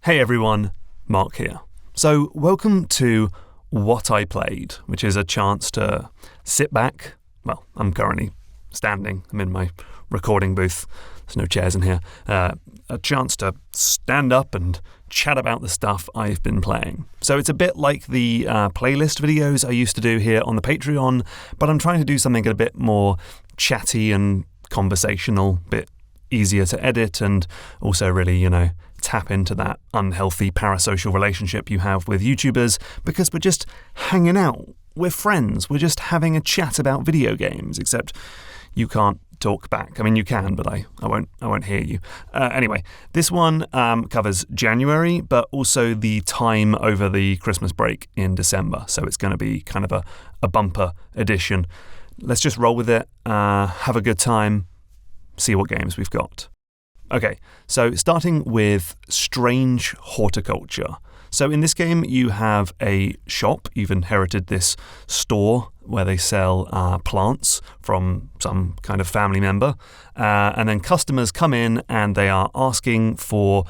Hey everyone, Mark here. So welcome to What I Played, which is a chance to sit back. Well, I'm currently standing. I'm in my recording booth. There's no chairs in here. A chance to stand up and chat about the stuff I've been playing. So it's a bit like the playlist videos I used to do here on the Patreon, but I'm trying to do something a bit more chatty and conversational, a bit easier to edit, and also really, tap into that unhealthy parasocial relationship you have with YouTubers, because we're just hanging out. We're friends. We're just having a chat about video games, except you can't talk back. I mean, you can, but I won't hear you. Anyway, this one covers January, but also the time over the Christmas break in December. So it's going to be kind of a bumper edition. Let's just roll with it, have a good time, see what games we've got. Okay, so starting with Strange Horticulture. So in this game, you have a shop. You've inherited this store where they sell plants from some kind of family member. And then customers come in and they are asking for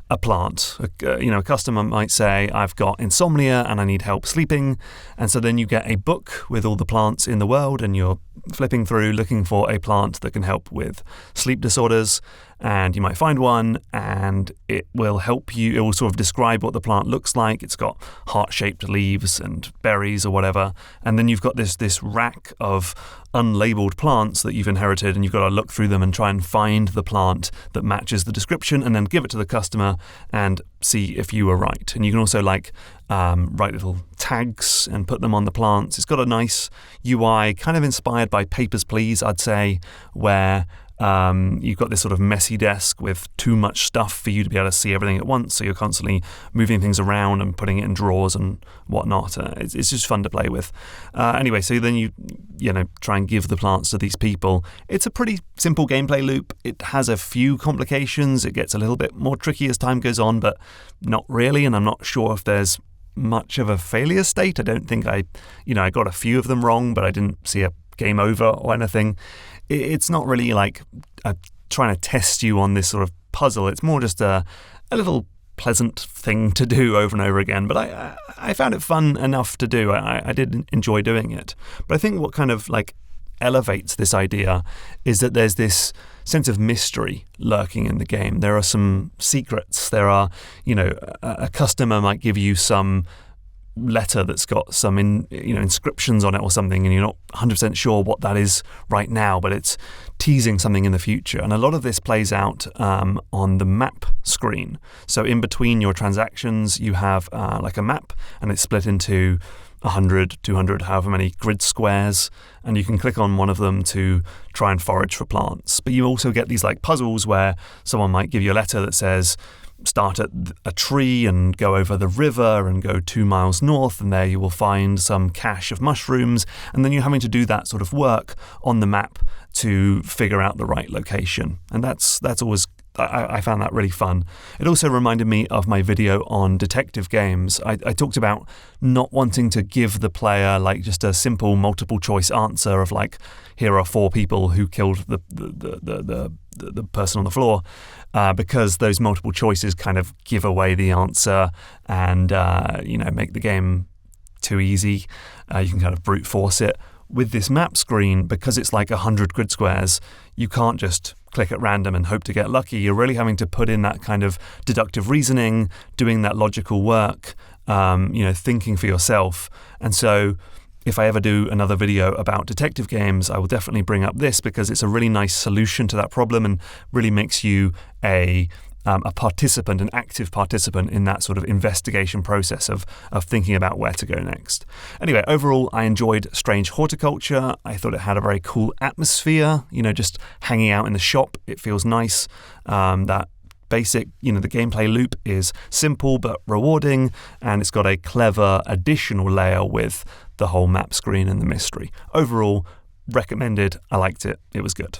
a plant. A customer might say, I've got insomnia and I need help sleeping. And so then you get a book with all the plants in the world and you're flipping through looking for a plant that can help with sleep disorders. And you might find one and it will help you. It will sort of describe what the plant looks like. It's got heart-shaped leaves and berries or whatever. And then you've got this rack of unlabeled plants that you've inherited, and you've got to look through them and try and find the plant that matches the description and then give it to the customer and see if you were right. And you can also write little tags and put them on the plants. It's got a nice UI, kind of inspired by Papers, Please, I'd say, where you've got this sort of messy desk with too much stuff for you to be able to see everything at once, so you're constantly moving things around and putting it in drawers and whatnot. It's just fun to play with. Anyway, so then you try and give the plants to these people. It's a pretty simple gameplay loop. It has a few complications. It gets a little bit more tricky as time goes on, but not really, and I'm not sure if there's much of a failure state. I don't think I got a few of them wrong, but I didn't see a game over or anything. It's not really like trying to test you on this sort of puzzle. It's more just a little pleasant thing to do over and over again. But I found it fun enough to do. I did enjoy doing it. But I think what kind of elevates this idea is that there's this sense of mystery lurking in the game. There are some secrets. There are, a customer might give you some letter that's got some inscriptions on it or something, and you're not 100% sure what that is right now, but it's teasing something in the future. And a lot of this plays out on the map screen. So in between your transactions, you have a map, and it's split into 100, 200, however many grid squares, and you can click on one of them to try and forage for plants. But you also get these puzzles where someone might give you a letter that says, start at a tree and go over the river and go 2 miles north, and there you will find some cache of mushrooms. And then you're having to do that sort of work on the map to figure out the right location. And that's always, I found that really fun. It also reminded me of my video on detective games. I talked about not wanting to give the player just a simple multiple choice answer of here are 4 people who killed the person on the floor, because those multiple choices kind of give away the answer and make the game too easy. You can kind of brute force it. With this map screen, because it's 100 grid squares, you can't just click at random and hope to get lucky. You're really having to put in that kind of deductive reasoning, doing that logical work, thinking for yourself. And so if I ever do another video about detective games, I will definitely bring up this, because it's a really nice solution to that problem and really makes you a participant, an active participant in that sort of investigation process of thinking about where to go next. Anyway, overall, I enjoyed Strange Horticulture. I thought it had a very cool atmosphere, just hanging out in the shop. It feels nice. That basic, the gameplay loop is simple but rewarding, and it's got a clever additional layer with the whole map screen and the mystery. Overall, recommended. I liked it. It was good.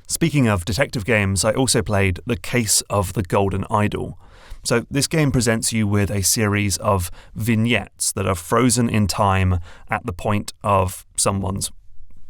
Speaking of detective games, I also played The Case of the Golden Idol. So this game presents you with a series of vignettes that are frozen in time at the point of someone's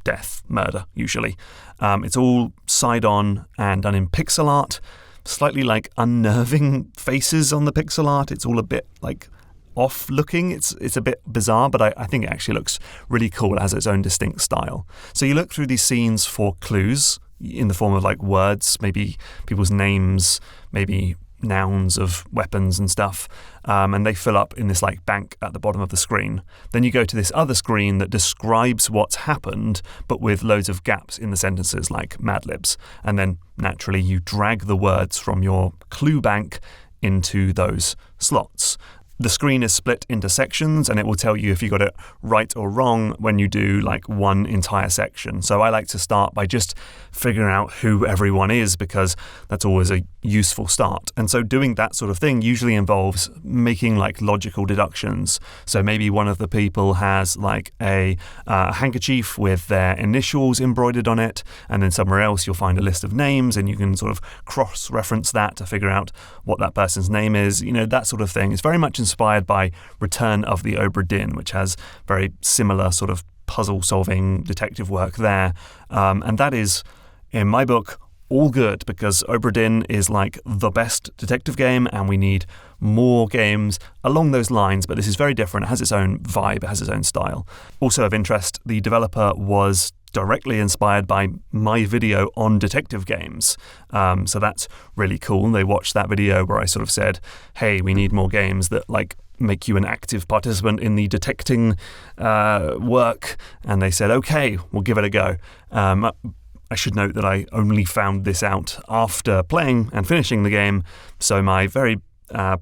death, murder, usually. It's all side-on and done in pixel art. slightly like unnerving faces on the pixel art. It's all a bit like off looking. It's a bit bizarre, but I think it actually looks really cool. It has its own distinct style. So you look through these scenes for clues in the form of like words, maybe people's names, maybe nouns of weapons and stuff, and they fill up in this like bank at the bottom of the screen. Then you go to this other screen that describes what's happened, but with loads of gaps in the sentences like Mad Libs. And then naturally you drag the words from your clue bank into those slots. The screen is split into sections, and it will tell you if you got it right or wrong when you do like one entire section. So I like to start by just figuring out who everyone is, because that's always a useful start. And so doing that sort of thing usually involves making like logical deductions. So maybe one of the people has like a handkerchief with their initials embroidered on it, and then somewhere else you'll find a list of names, and you can sort of cross-reference that to figure out what that person's name is. You know, that sort of thing. It's very much inspired by Return of the Obra Dinn, which has very similar sort of puzzle-solving detective work there. And that is, in my book, all good, because Obra Dinn is like the best detective game, and we need more games along those lines. But this is very different. It has its own vibe. It has its own style. Also of interest, the developer was directly inspired by my video on detective games. So that's really cool. They watched that video where I sort of said, hey, we need more games that like make you an active participant in the detecting work. And they said, okay, we'll give it a go. I should note that I only found this out after playing and finishing the game. So my very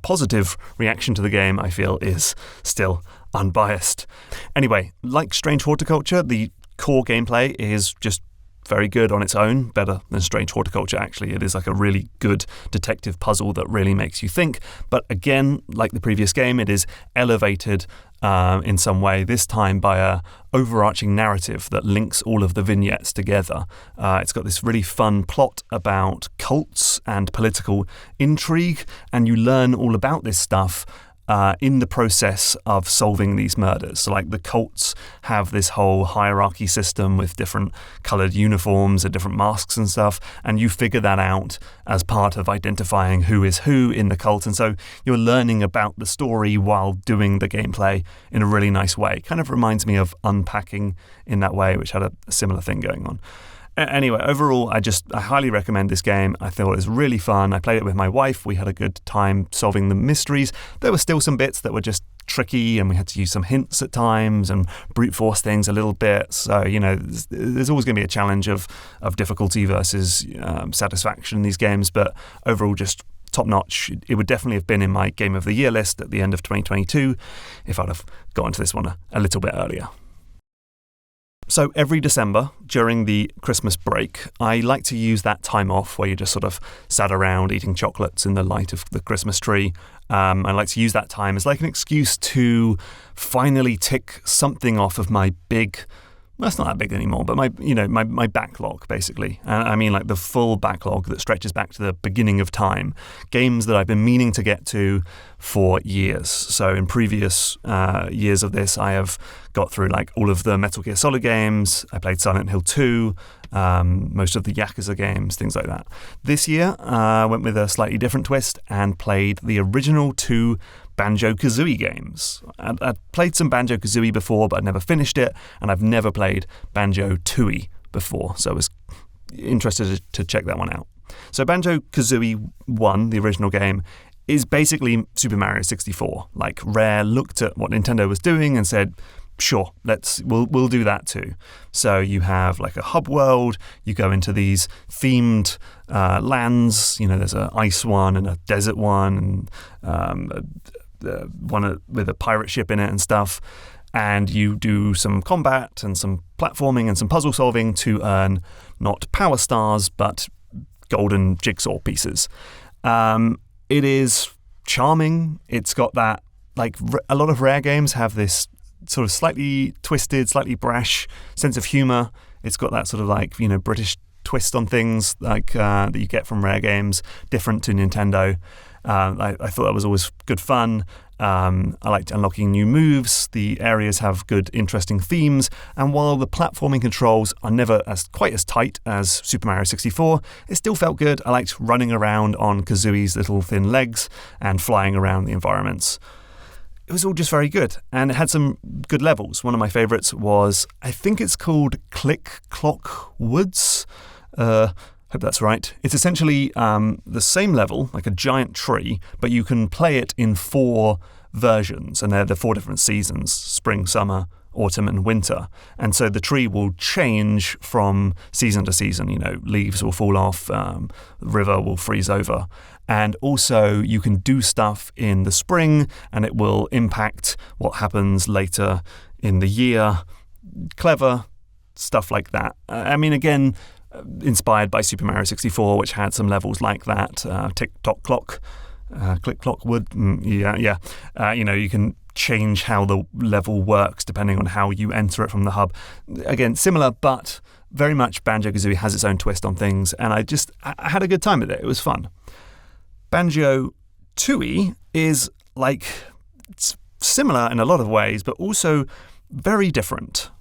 positive reaction to the game, I feel, is still unbiased. Anyway, like Strange Horticulture, the core gameplay is just very good on its own, better than Strange Horticulture, actually. It is like a really good detective puzzle that really makes you think. But again, like the previous game, it is elevated in some way, this time by a overarching narrative that links all of the vignettes together. It's got this really fun plot about cults and political intrigue, and you learn all about this stuff in the process of solving these murders. So like the cults have this whole hierarchy system with different coloured uniforms and different masks and stuff, and you figure that out as part of identifying who is who in the cult. And so you're learning about the story while doing the gameplay in a really nice way. Kind of reminds me of Unpacking in that way, which had a similar thing going on. Anyway, overall, I highly recommend this game. I thought it was really fun. I played it with my wife. We had a good time solving the mysteries. There were still some bits that were just tricky, and we had to use some hints at times and brute force things a little bit. So, you know, there's always going to be a challenge of difficulty versus satisfaction in these games. But overall, just top notch. It would definitely have been in my Game of the Year list at the end of 2022 if I'd have gotten to this one a little bit earlier. So every December, during the Christmas break, I like to use that time off where you just sort of sat around eating chocolates in the light of the Christmas tree. I like to use that time as like an excuse to finally tick something off of my big, well, it's not that big anymore, but my backlog, basically. I mean like the full backlog that stretches back to the beginning of time. Games that I've been meaning to get to for years. So in previous years of this, I have got through like all of the Metal Gear Solid games. I played Silent Hill 2, most of the Yakuza games, things like that. This year, I went with a slightly different twist and played the original 2 Banjo-Kazooie games. I'd played some Banjo-Kazooie before, but I'd never finished it, and I've never played Banjo-Tooie before, so I was interested to check that one out. So Banjo-Kazooie 1, the original game, is basically Super Mario 64. Like, Rare looked at what Nintendo was doing and said, sure, we'll do that too. So you have like a hub world, you go into these themed lands, you know, there's an ice one and a desert one, and one with a pirate ship in it and stuff, and you do some combat and some platforming and some puzzle solving to earn not power stars but golden jigsaw pieces. It is charming. It's got that, like, a lot of Rare games have this sort of slightly twisted, slightly brash sense of humour. It's got that sort of like, you know, British twist on things like that you get from Rare games, different to Nintendo. I thought that was always good fun. I liked unlocking new moves. The areas have good, interesting themes. And while the platforming controls are never quite as tight as Super Mario 64, it still felt good. I liked running around on Kazooie's little thin legs and flying around the environments. It was all just very good, and it had some good levels. One of my favourites was, I think it's called Click Clock Woods. Hope that's right. It's essentially the same level, like a giant tree, but you can play it in 4 versions, and they're the 4 different seasons: spring, summer, autumn, and winter. And so the tree will change from season to season. Leaves will fall off, the river will freeze over. And also you can do stuff in the spring, and it will impact what happens later in the year. Clever stuff like that. Again, inspired by Super Mario 64, which had some levels like that. Tick-tock clock, click clock wood. You can change how the level works depending on how you enter it from the hub. Again, similar, but very much Banjo-Kazooie has its own twist on things, and I had a good time with it. It was fun. Banjo-Tooie is it's similar in a lot of ways, but also very different.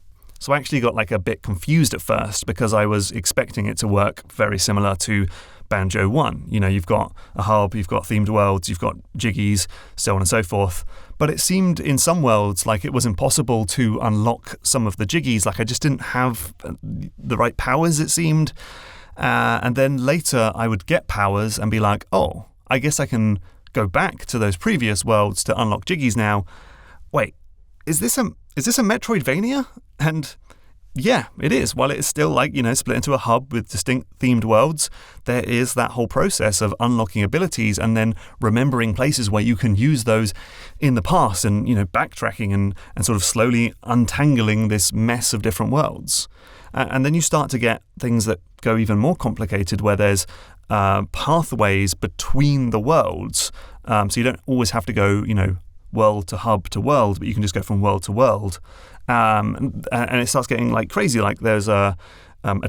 So I actually got a bit confused at first because I was expecting it to work very similar to Banjo 1. You've got a hub, you've got themed worlds, you've got jiggies, so on and so forth. But it seemed in some worlds like it was impossible to unlock some of the jiggies. I just didn't have the right powers, it seemed. And then later I would get powers and be like, oh, I guess I can go back to those previous worlds to unlock jiggies now. Wait, is this a Metroidvania? And yeah, it is. While it's still split into a hub with distinct themed worlds, there is that whole process of unlocking abilities and then remembering places where you can use those in the past and, backtracking and sort of slowly untangling this mess of different worlds. And then you start to get things that go even more complicated where there's pathways between the worlds. So you don't always have to go, world to hub to world, but you can just go from world to world. And it starts getting crazy. There's a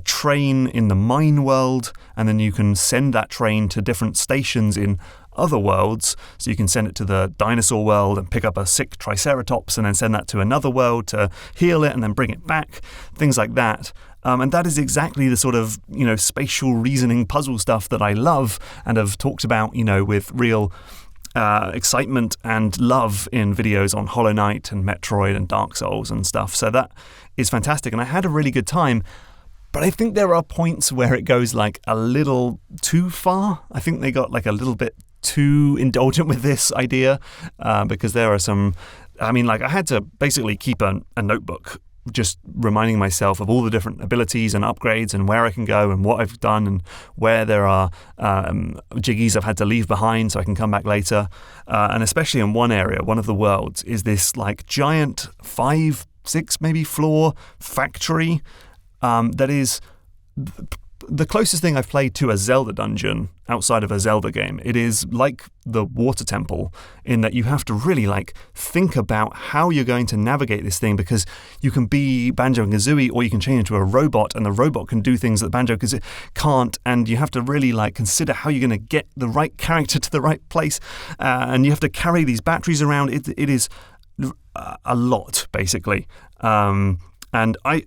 train in the mine world, and then you can send that train to different stations in other worlds. So you can send it to the dinosaur world and pick up a sick Triceratops and then send that to another world to heal it and then bring it back. Things like that. And that is exactly the sort of, spatial reasoning puzzle stuff that I love and have talked about, with real excitement and love in videos on Hollow Knight and Metroid and Dark Souls and stuff. So that is fantastic. And I had a really good time. But I think there are points where it goes a little too far. I think they got a little bit too indulgent with this idea because there are some... I had to basically keep a notebook just reminding myself of all the different abilities and upgrades and where I can go and what I've done and where there are jiggies I've had to leave behind so I can come back later. And especially in one area, one of the worlds, is this giant 5-6 maybe floor factory that is the closest thing I've played to a Zelda dungeon outside of a Zelda game. It is like the water temple in that you have to really think about how you're going to navigate this thing, because you can be Banjo and Kazooie or you can change into a robot and the robot can do things that Banjo Kazooie can't, and you have to really consider how you're going to get the right character to the right place, and you have to carry these batteries around. It is a lot, basically. And I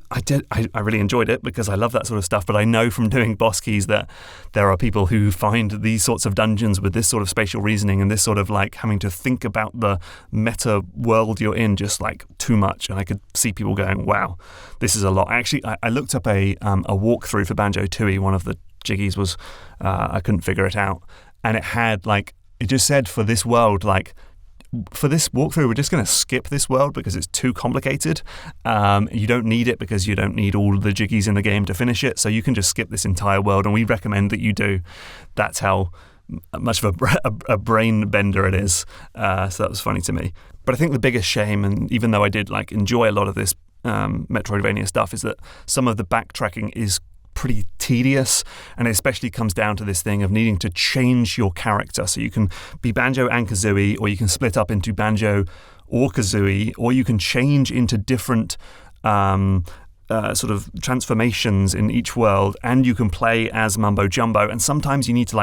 really enjoyed it because I love that sort of stuff. But I know from doing Boss Keys that there are people who find these sorts of dungeons with this sort of spatial reasoning and this sort of having to think about the meta world you're in just too much. And I could see people going, wow, this is a lot. Actually, I looked up a walkthrough for Banjo-Tooie. One of the jiggies was, I couldn't figure it out. And it had it just said for this world, for this walkthrough, we're just going to skip this world because it's too complicated. You don't need it because you don't need all the jiggies in the game to finish it. So you can just skip this entire world, and we recommend that you do. That's how much of a brain bender it is. So that was funny to me. But I think the biggest shame, and even though I did enjoy a lot of this Metroidvania stuff, is that some of the backtracking is pretty tedious, and it especially comes down to this thing of needing to change your character. So you can be Banjo and Kazooie, or you can split up into Banjo or Kazooie, or you can change into different sort of transformations in each world, and you can play as Mumbo Jumbo. And sometimes you need to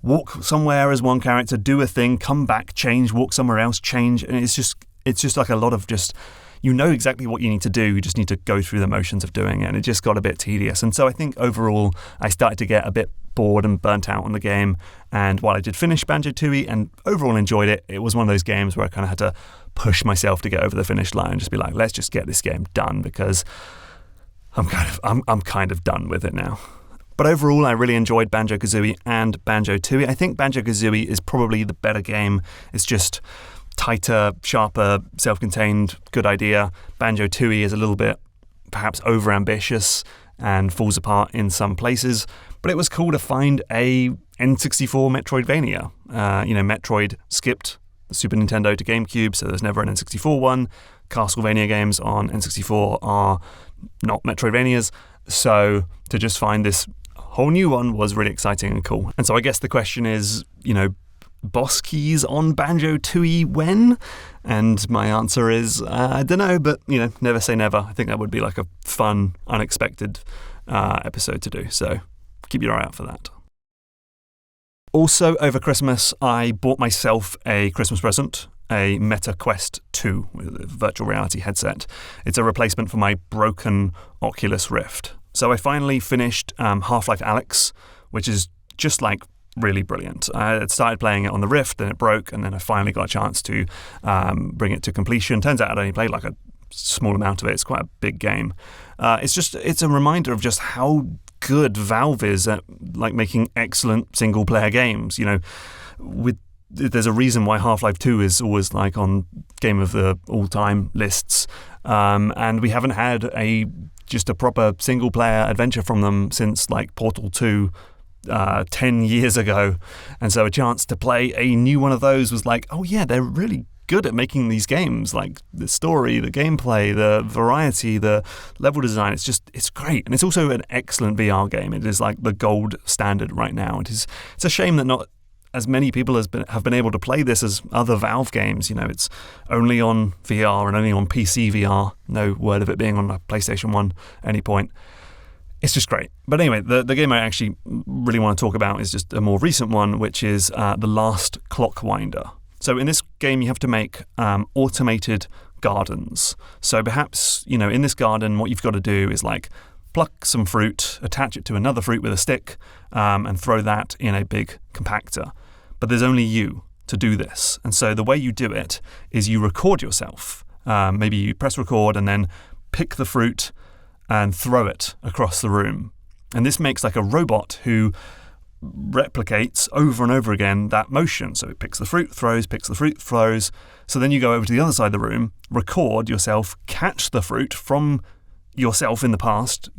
walk somewhere as one character, do a thing, come back, change, walk somewhere else, change, and it's just like a lot of just, you know exactly what you need to do, you just need to go through the motions of doing it, and it just got a bit tedious. And so I think overall I started to get a bit bored and burnt out on the game, and while I did finish Banjo-Tooie and overall enjoyed it, it was one of those games where I kind of had to push myself to get over the finish line and just be like, let's just get this game done, because I'm kind of done with it now. But overall, I really enjoyed Banjo-Kazooie and Banjo-Tooie. I think Banjo-Kazooie is probably the better game. It's just tighter, sharper, self-contained, good idea. Banjo-Tooie is a little bit perhaps over-ambitious and falls apart in some places. But it was cool to find a N64 Metroidvania. Metroid skipped the Super Nintendo to GameCube, so there's never an N64 one. Castlevania games on N64 are not Metroidvanias. So to just find this whole new one was really exciting and cool. And so I guess the question is, boss keys on Banjo-Tooie when? And my answer is, I don't know, but, never say never. I think that would be like a fun, unexpected episode to do. So keep your eye out for that. Also, over Christmas, I bought myself a Christmas present, a Meta Quest 2 with a virtual reality headset. It's a replacement for my broken Oculus Rift. So I finally finished Half-Life Alyx, which is just like really brilliant. I had started playing it on the Rift, then it broke, and then I finally got a chance to bring it to completion. Turns out I'd only played like a small amount of it. It's quite a big game. It's a reminder of just how good Valve is at like making excellent single-player games. There's a reason why Half-Life 2 is always like on Game of the All-Time lists, and we haven't had just a proper single-player adventure from them since like Portal 2 10 years ago. And so a chance to play a new one of those was like, oh yeah, they're really good at making these games, like the story, the gameplay, the variety, the level design. It's great. And it's also an excellent VR game. It is like the gold standard right now. It's a shame that not as many people have been able to play this as other Valve games. It's only on VR and only on PC VR. No word of it being on a PlayStation 1 at any point. It's just great. But anyway, the game I actually really want to talk about is just a more recent one, which is The Last Clockwinder. So in this game, you have to make automated gardens. So perhaps, in this garden, what you've got to do is like pluck some fruit, attach it to another fruit with a stick, and throw that in a big compactor. But there's only you to do this. And so the way you do it is you record yourself. Maybe you press record and then pick the fruit and throw it across the room. And this makes like a robot who replicates over and over again that motion. So it picks the fruit, throws, picks the fruit, throws. So then you go over to the other side of the room, record yourself, catch the fruit from yourself in the past,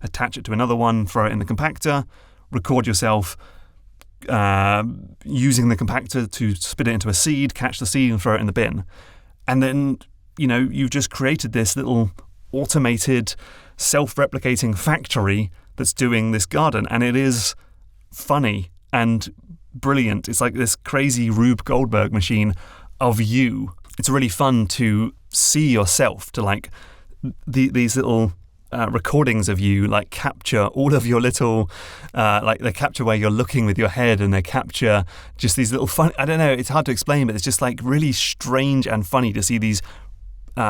attach it to another one, throw it in the compactor, record yourself using the compactor to spit it into a seed, catch the seed and throw it in the bin. And then, you've just created this little automated, self-replicating factory that's doing this garden. And it is funny and brilliant. It's like this crazy Rube Goldberg machine of you. It's really fun to see yourself, to like these little recordings of you like capture all of your little they capture where you're looking with your head, and they capture just these little fun, I don't know, it's hard to explain, but it's just like really strange and funny to see these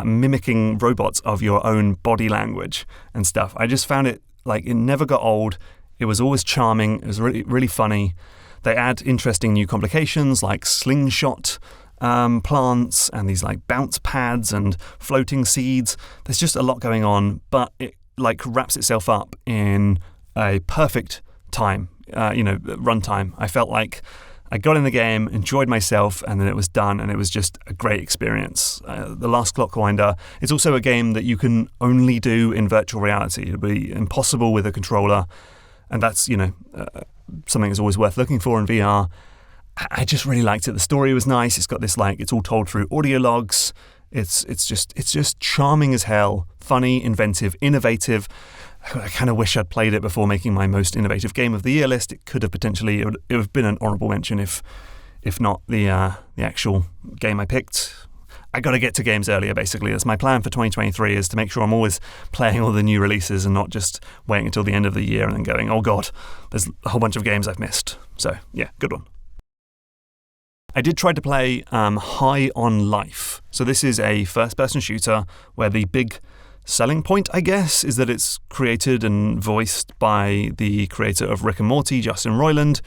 mimicking robots of your own body language and stuff. I just found it like it never got old. It was always charming. It was really, really funny. They add interesting new complications like slingshot plants and these like bounce pads and floating seeds. There's just a lot going on, but it like wraps itself up in a perfect time, runtime. I felt like I got in the game, enjoyed myself, and then it was done, and it was just a great experience. The Last Clockwinder is also a game that you can only do in virtual reality. It'll be impossible with a controller, and that's, something that's always worth looking for in VR. I just really liked it. The story was nice. It's got this it's all told through audio logs. It's just charming as hell, funny, inventive, innovative. I kind of wish I'd played it before making my most innovative game of the year list. It could have potentially, it would have been an honourable mention if not the actual game I picked. I got to get to games earlier, basically. That's my plan for 2023, is to make sure I'm always playing all the new releases and not just waiting until the end of the year and then going, oh God, there's a whole bunch of games I've missed. So yeah, good one. I did try to play High on Life. So this is a first-person shooter where the big selling point, I guess, is that it's created and voiced by the creator of Rick and Morty, Justin Roiland,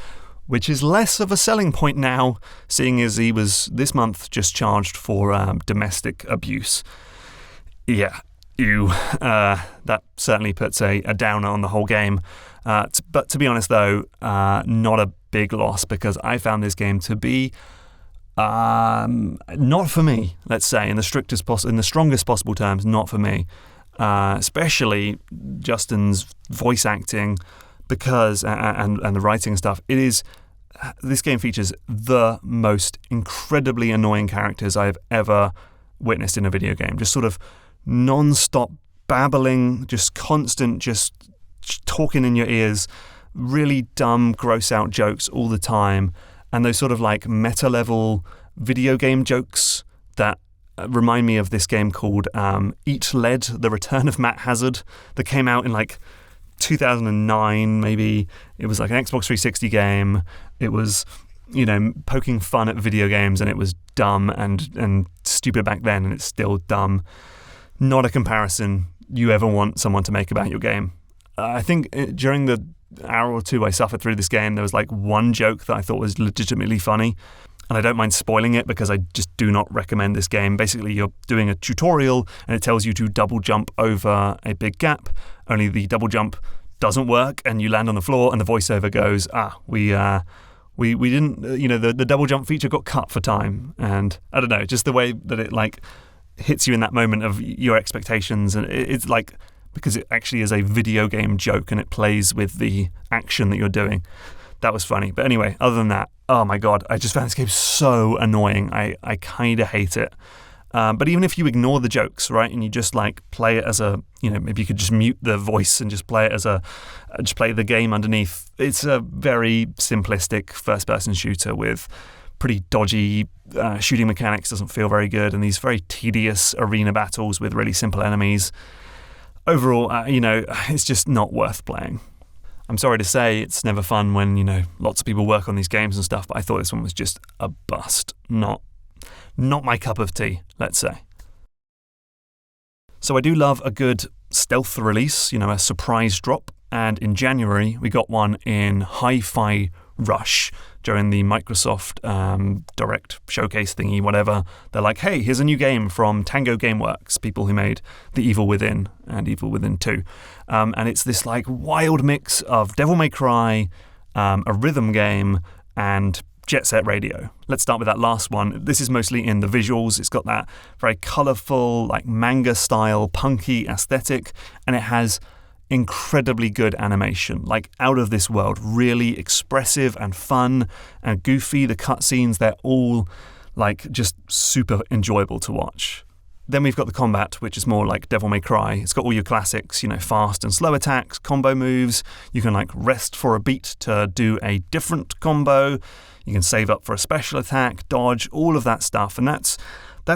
which is less of a selling point now, seeing as he was this month just charged for domestic abuse. Yeah, that certainly puts a downer on the whole game. But to be honest, though, not a big loss, because I found this game to be not for me. Let's say in the strongest possible terms, not for me. Especially Justin's voice acting. Because and the writing and stuff, this game features the most incredibly annoying characters I've ever witnessed in a video game. Just sort of non-stop babbling, just constant, just talking in your ears, really dumb, gross out jokes all the time, and those sort of like meta level video game jokes that remind me of this game called Eat Lead: The Return of Matt Hazard, that came out in like 2009 maybe. It was like an Xbox 360 game. It was, poking fun at video games, and it was dumb and stupid back then, and it's still dumb. Not a comparison you ever want someone to make about your game. I think during the hour or two I suffered through this game, there was like one joke that I thought was legitimately funny, and I don't mind spoiling it because I just do not recommend this game. Basically, you're doing a tutorial and it tells you to double jump over a big gap, only the double jump doesn't work and you land on the floor, and the voiceover goes, we didn't, the double jump feature got cut for time. And I don't know, just the way that it like hits you in that moment of your expectations, and it's like, because it actually is a video game joke and it plays with the action that you're doing. That was funny. But anyway, other than that, oh my God, I just found this game so annoying. I kind of hate it. But even if you ignore the jokes, right, and you just like play it as maybe you could just mute the voice and just play it as just play the game underneath. It's a very simplistic first-person shooter with pretty dodgy shooting mechanics, doesn't feel very good, and these very tedious arena battles with really simple enemies. Overall, it's just not worth playing. I'm sorry to say it's never fun when, lots of people work on these games and stuff, but I thought this one was just a bust. Not my cup of tea, let's say. So I do love a good stealth release, a surprise drop. And in January, we got one in Hi-Fi Rush during the Microsoft Direct showcase thingy, whatever. They're like, hey, here's a new game from Tango Gameworks, people who made The Evil Within and Evil Within 2. And it's this like wild mix of Devil May Cry, a rhythm game, and Jet Set Radio. Let's start with that last one. This is mostly in the visuals. It's got that very colourful, like manga-style, punky aesthetic, and it has incredibly good animation, like out of this world, really expressive and fun and goofy. The cutscenes, they're all like just super enjoyable to watch. Then we've got the combat, which is more like Devil May Cry. It's got all your classics, fast and slow attacks, combo moves. You can like rest for a beat to do a different combo. You can save up for a special attack, dodge, all of that stuff. And that's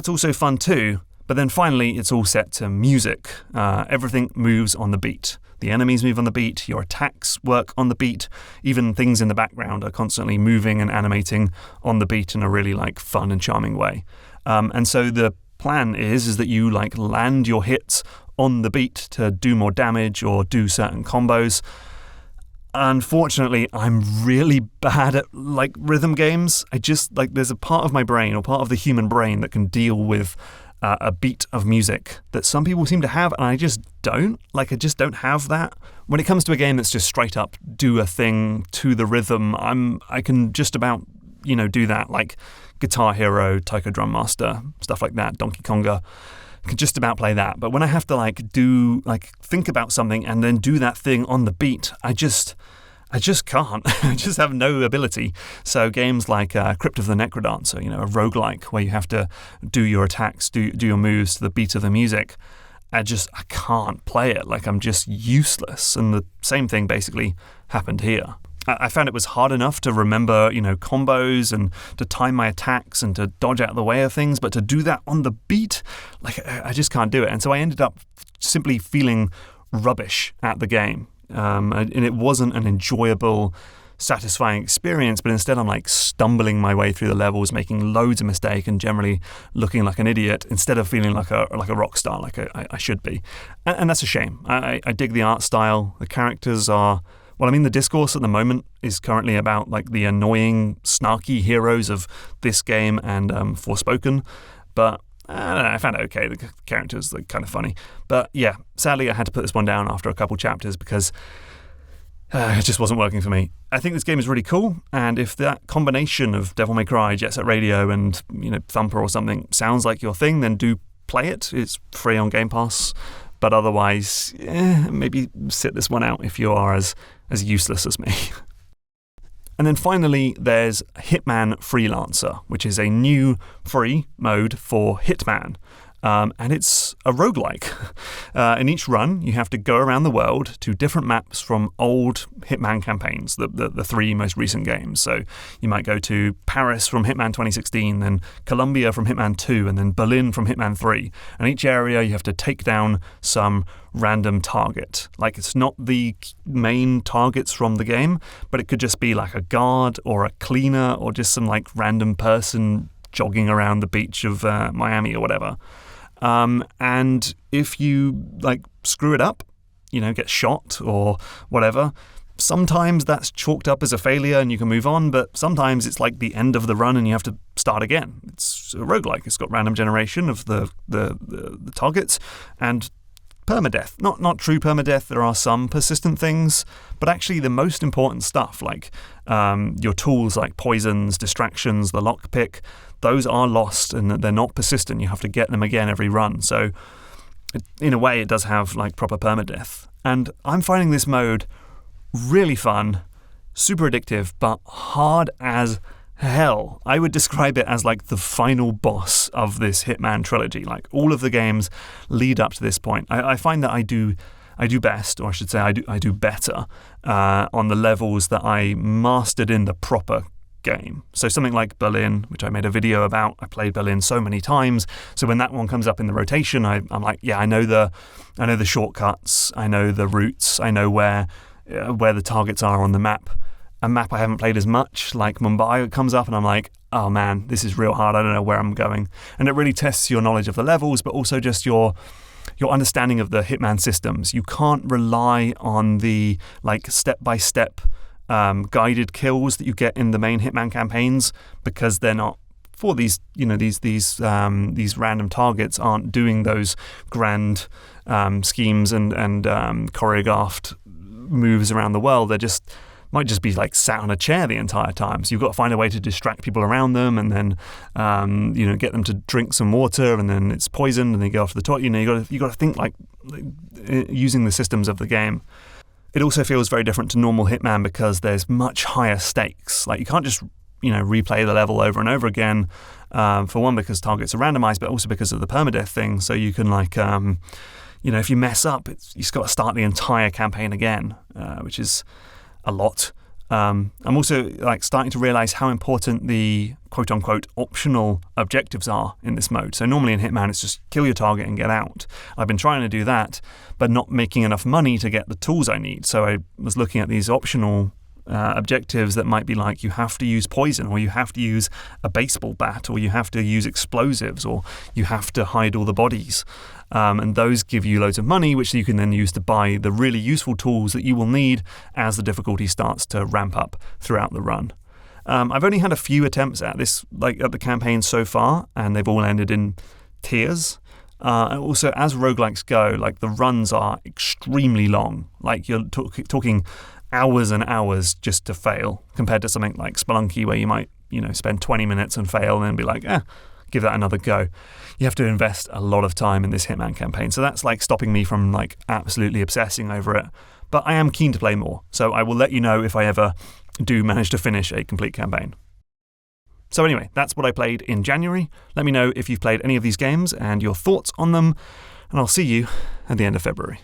also fun too. But then finally, it's all set to music. Everything moves on the beat. The enemies move on the beat, your attacks work on the beat, even things in the background are constantly moving and animating on the beat in a really like fun and charming way. And so the plan is that you like land your hits on the beat to do more damage or do certain combos. Unfortunately, I'm really bad at like rhythm games. I just like, there's a part of my brain or part of the human brain that can deal with a beat of music that some people seem to have, and I just don't. Like, I just don't have that. When it comes to a game that's just straight up do a thing to the rhythm, I can just about, do that, like Guitar Hero, Taiko Drum Master, stuff like that, Donkey Konga. I can just about play that. But when I have to think about something and then do that thing on the beat, I just can't. I just have no ability. So games like Crypt of the Necrodancer, a roguelike where you have to do your attacks, do your moves to the beat of the music, I can't play it. Like, I'm just useless. And the same thing basically happened here. I found it was hard enough to remember, combos and to time my attacks and to dodge out of the way of things, but to do that on the beat, I just can't do it. And so I ended up simply feeling rubbish at the game. And it wasn't an enjoyable, satisfying experience, but instead I'm stumbling my way through the levels, making loads of mistakes and generally looking like an idiot instead of feeling like a rock star like I should be. And that's a shame. I dig the art style. The characters are... Well, the discourse at the moment is currently about the annoying, snarky heroes of this game and Forspoken, but I don't know, I found it okay. The characters are kind of funny. But yeah, sadly I had to put this one down after a couple chapters because it just wasn't working for me. I think this game is really cool, and if that combination of Devil May Cry, Jet Set Radio, and Thumper or something sounds like your thing, then do play it. It's free on Game Pass. But otherwise, maybe sit this one out if you are as useless as me. And then finally, there's Hitman Freelancer, which is a new free mode for Hitman. And it's a roguelike. In each run, you have to go around the world to different maps from old Hitman campaigns, the three most recent games. So you might go to Paris from Hitman 2016, then Colombia from Hitman 2, and then Berlin from Hitman 3. And each area, you have to take down some random target. It's not the main targets from the game, but it could just be a guard or a cleaner or just some random person jogging around the beach of Miami or whatever. And if you screw it up, get shot or whatever, sometimes that's chalked up as a failure and you can move on, but sometimes it's the end of the run and you have to start again. It's a roguelike. It's got random generation of the targets and permadeath. Not true permadeath. There are some persistent things, but actually the most important stuff, your tools like poisons, distractions, the lockpick, those are lost and they're not persistent. You have to get them again every run. So in a way, it does have proper permadeath. And I'm finding this mode really fun, super addictive, but hard as hell. I would describe it as the final boss of this Hitman trilogy. All of the games lead up to this point. I find that I do best, or I should say I do better on the levels that I mastered in the proper game. So something like Berlin, which I made a video about. I played Berlin so many times. So when that one comes up in the rotation, I'm I know the shortcuts, I know the routes, I know where the targets are on the map. A map I haven't played as much, like Mumbai, comes up and I'm oh man, this is real hard. I don't know where I'm going. And it really tests your knowledge of the levels, but also just your understanding of the Hitman systems. You can't rely on the step-by-step guided kills that you get in the main Hitman campaigns because they're not for these random targets aren't doing those grand schemes and choreographed moves around the world. They're might just be sat on a chair the entire time. So you've got to find a way to distract people around them and then get them to drink some water and then it's poisoned and they go off to the toilet. You got to think using the systems of the game. It also feels very different to normal Hitman because there's much higher stakes. You can't just replay the level over and over again. For one, because targets are randomized, but also because of the permadeath thing. So you can if you mess up, you've got to start the entire campaign again, which is a lot. I'm also starting to realize how important the quote-unquote optional objectives are in this mode. So normally in Hitman it's just kill your target and get out. I've been trying to do that, but not making enough money to get the tools I need. So I was looking at these optional objectives that might be you have to use poison, or you have to use a baseball bat, or you have to use explosives, or you have to hide all the bodies. And those give you loads of money, which you can then use to buy the really useful tools that you will need as the difficulty starts to ramp up throughout the run. I've only had a few attempts at this, at the campaign so far, and they've all ended in tears. And also, as roguelikes go, the runs are extremely long. You're talking hours and hours just to fail, compared to something like Spelunky, where you might, spend 20 minutes and fail and then be give that another go. You have to invest a lot of time in this Hitman campaign. So that's stopping me from absolutely obsessing over it. But I am keen to play more. So I will let you know if I ever do manage to finish a complete campaign. So anyway, that's what I played in January. Let me know if you've played any of these games and your thoughts on them. And I'll see you at the end of February.